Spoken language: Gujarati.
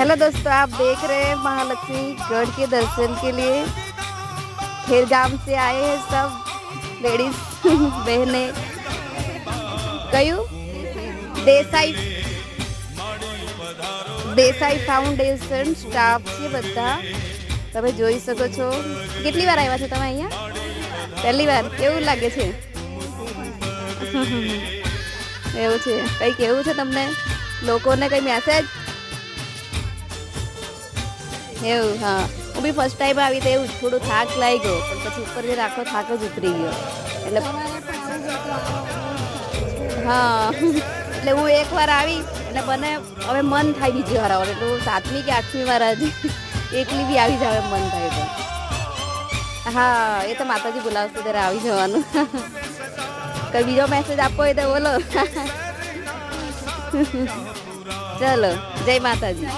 हेलो दोस्तों, आप देख रहे हैं महालक्ष्मी गढ़ के दर्शन के लिए खेरगाम से आए हैं सब लेडीज बहने कयू देसाई દેસાઈ ફાઉન્ડેશન સ્ટાફ છે બધા. તમે જોઈ શકો છો. કેટલી વાર આવ્યા છો તમે અહીંયા? પહેલી વાર. કેવું લાગે છે? એવું છે. કઈ કેવું છે તમને લોકોને? કઈ મેસેજ? એવું? હા, હું બી ફર્સ્ટ ટાઈમ આવી તો એવું થોડું થાક લાગી ગયો, પણ પછી ઉપર જે આખો થાક જ ઉતરી ગયો. એટલે હા, એટલે હું એકવાર આવી એટલે મને હવે મન થાય બીજી વાર આવે. એટલે હું 7મી કે 8મી વાર હજી એકલી બી આવી જાવ મન થાય તો. હા, એ તો માતાજી બોલાવશે ત્યારે આવી જવાનું. કઈ બીજો મેસેજ આપવો હોય તો બોલો. ચલો, જય માતાજી.